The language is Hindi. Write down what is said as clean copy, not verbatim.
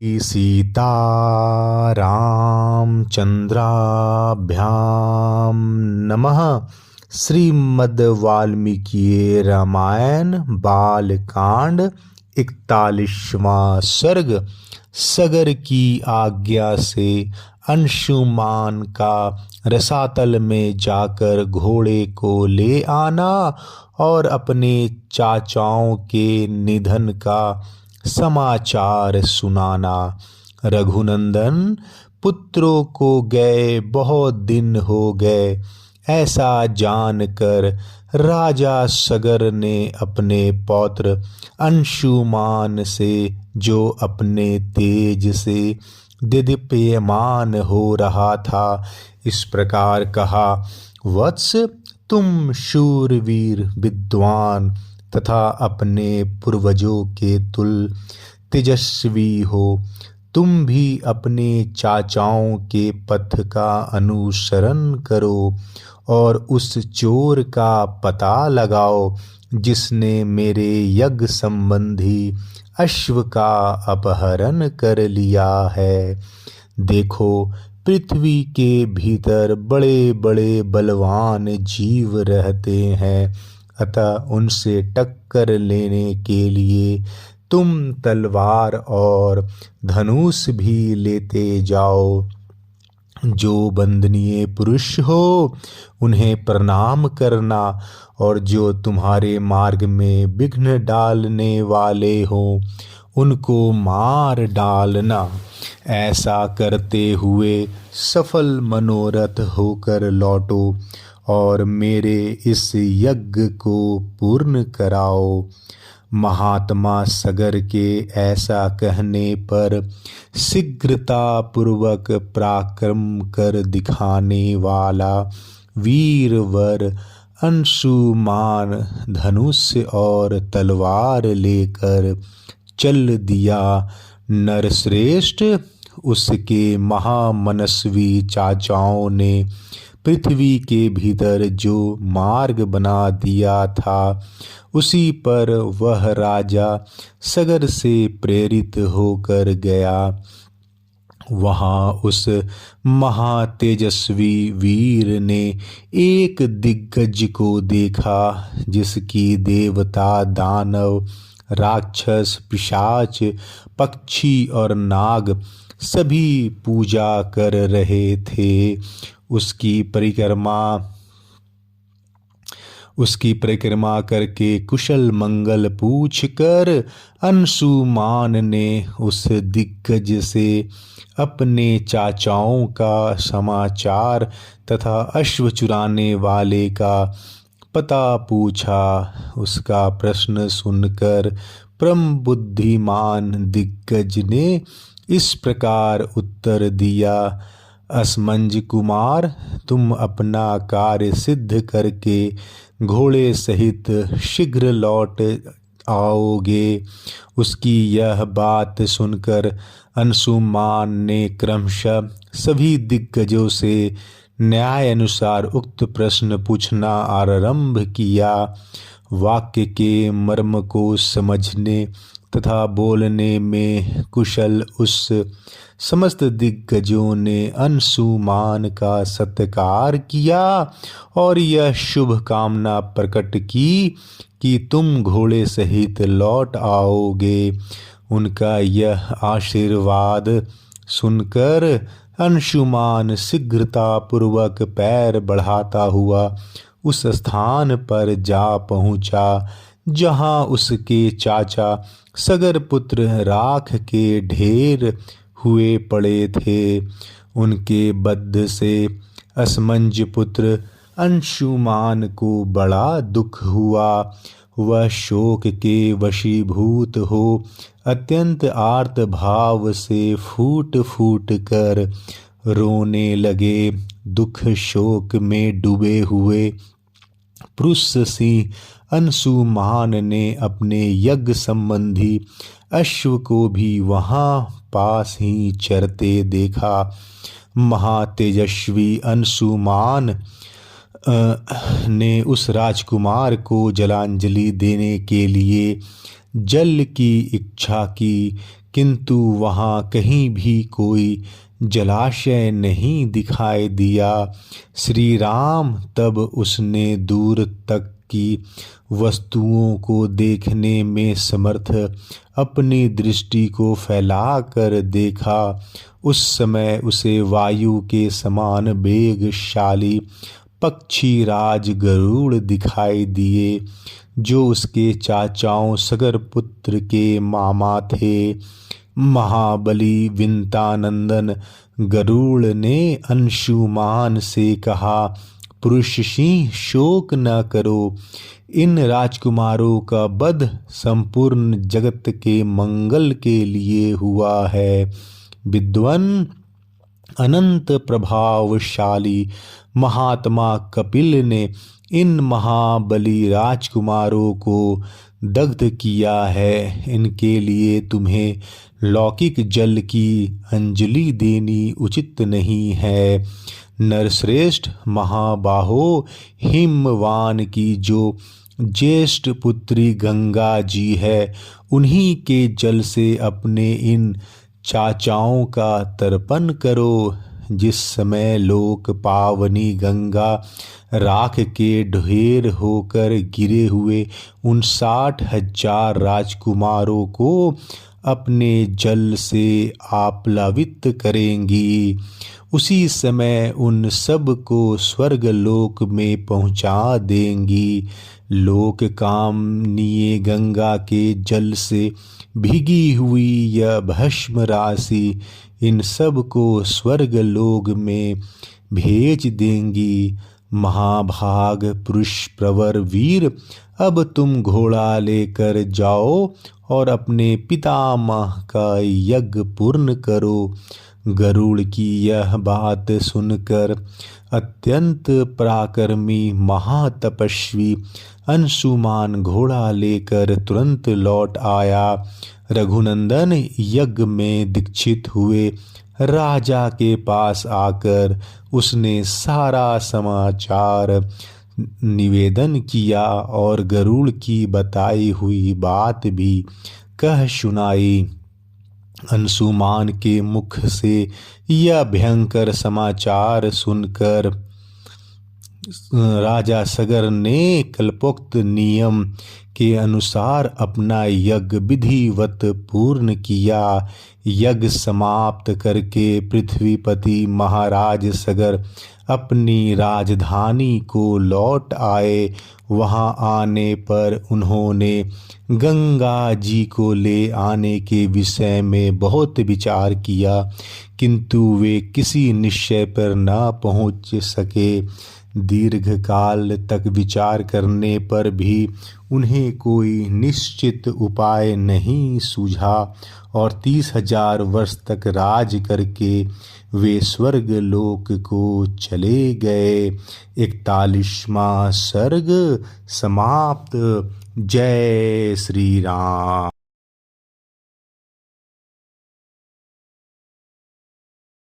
सीतारामचन्द्राभ्यां नमः। श्रीमद्वाल्मीकि रामायण बालकांड 41वां सर्ग। सगर की आज्ञा से अंशुमान का रसातल में जाकर घोड़े को ले आना और अपने चाचाओं के निधन का समाचार सुनाना। रघुनंदन, पुत्रों को गए बहुत दिन हो गए, ऐसा जानकर राजा सगर ने अपने पौत्र अंशुमान से, जो अपने तेज से दिदीप्यमान हो रहा था, इस प्रकार कहा। वत्स, तुम शूरवीर विद्वान तथा अपने पूर्वजों के तुल तेजस्वी हो। तुम भी अपने चाचाओं के पथ का अनुसरण करो और उस चोर का पता लगाओ जिसने मेरे यज्ञ संबंधी अश्व का अपहरण कर लिया है। देखो, पृथ्वी के भीतर बड़े बड़े बलवान जीव रहते हैं, अतः उनसे टक्कर लेने के लिए तुम तलवार और धनुष भी लेते जाओ। जो वंदनीय पुरुष हो उन्हें प्रणाम करना, और जो तुम्हारे मार्ग में विघ्न डालने वाले हो उनको मार डालना। ऐसा करते हुए सफल मनोरथ होकर लौटो और मेरे इस यज्ञ को पूर्ण कराओ। महात्मा सगर के ऐसा कहने पर शीघ्रता पूर्वक पराक्रम कर दिखाने वाला वीरवर अंशुमान धनुष और तलवार लेकर चल दिया। नरश्रेष्ठ, उसके महामनस्वी चाचाओं ने पृथ्वी के भीतर जो मार्ग बना दिया था, उसी पर वह राजा सगर से प्रेरित होकर गया। वहाँ उस महातेजस्वी वीर ने एक दिग्गज को देखा, जिसकी देवता, दानव, राक्षस, पिशाच, पक्षी और नाग सभी पूजा कर रहे थे। उसकी परिक्रमा करके कुशल मंगल पूछकर अंशुमान ने उस दिग्गज से अपने चाचाओं का समाचार तथा अश्व चुराने वाले का पता पूछा। उसका प्रश्न सुनकर परम बुद्धिमान दिग्गज ने इस प्रकार उत्तर दिया। असमंज कुमार, तुम अपना कार्य सिद्ध करके घोड़े सहित शीघ्र लौट आओगे। उसकी यह बात सुनकर अंशुमान ने क्रमशः सभी दिग्गजों से न्याय अनुसार उक्त प्रश्न पूछना आरंभ किया। वाक्य के मर्म को समझने तथा बोलने में कुशल उस समस्त दिग्गजों ने अंशुमान का सत्कार किया और यह शुभ कामना प्रकट की कि तुम घोड़े सहित लौट आओगे। उनका यह आशीर्वाद सुनकर अंशुमान शीघ्रता पूर्वक पैर बढ़ाता हुआ उस स्थान पर जा पहुँचा जहाँ उसके चाचा सगर पुत्र राख के ढेर हुए पड़े थे। उनके वध से असमंज पुत्र अंशुमान को बड़ा दुख हुआ। वह शोक के वशीभूत हो अत्यंत आर्त भाव से फूट फूट कर रोने लगे। दुख शोक में डूबे हुए पुरुष सिंह अंशुमान ने अपने यज्ञ संबंधी अश्व को भी वहाँ पास ही चरते देखा। महातेजस्वी अंशुमान ने उस राजकुमार को जलांजलि देने के लिए जल की इच्छा की किंतु वहाँ कहीं भी कोई जलाशय नहीं दिखाई दिया। श्री राम तब उसने दूर तक की वस्तुओं को देखने में समर्थ अपनी दृष्टि को फैलाकर देखा। उस समय उसे वायु के समान वेगशाली पक्षी राज गरुड़ दिखाई दिए, जो उसके चाचाओं सगर पुत्र के मामा थे। महाबली विंतानंदन गरुड़ ने अंशुमान से कहा, पुरुष सिंह शोक न करो, इन राजकुमारों का वध संपूर्ण जगत के मंगल के लिए हुआ है। विद्वान अनंत प्रभावशाली महात्मा कपिल ने इन महाबली राजकुमारों को दग्ध किया है। इनके लिए तुम्हें लौकिक जल की अंजलि देनी उचित नहीं है। नरश्रेष्ठ महाबाहो, हिमवान की जो ज्येष्ठ पुत्री गंगा जी है, उन्हीं के जल से अपने इन चाचाओं का तर्पण करो। जिस समय लोक पावनी गंगा राख के ढेर होकर गिरे हुए उन 60,000 राजकुमारों को अपने जल से आप्लावित करेंगी, उसी समय उन सब को स्वर्ग लोक में पहुंचा देंगी। लोक कामनीय गंगा के जल से भीगी हुई यह भस्म राशि इन सब को स्वर्ग लोक में भेज देंगी। महाभाग पुरुष प्रवर वीर, अब तुम घोड़ा लेकर जाओ और अपने पितामह का यज्ञ पूर्ण करो। गरुड़ की यह बात सुनकर अत्यंत पराक्रमी महातपस्वी अंशुमान घोड़ा लेकर तुरंत लौट आया। रघुनंदन यज्ञ में दीक्षित हुए राजा के पास आकर उसने सारा समाचार निवेदन किया और गरुड़ की बताई हुई बात भी कह सुनाई। अंशुमान के मुख से यह भयंकर समाचार सुनकर राजा सगर ने कल्पोक्त नियम के अनुसार अपना यज्ञ विधिवत पूर्ण किया। यज्ञ समाप्त करके पृथ्वीपति महाराज सगर अपनी राजधानी को लौट आए। वहां आने पर उन्होंने गंगा जी को ले आने के विषय में बहुत विचार किया, किंतु वे किसी निश्चय पर न पहुंच सके। दीर्घ काल तक विचार करने पर भी उन्हें कोई निश्चित उपाय नहीं सूझा और 30,000 वर्ष तक राज करके वे स्वर्ग लोक को चले गए। 41वां सर्ग समाप्त। जय श्री राम।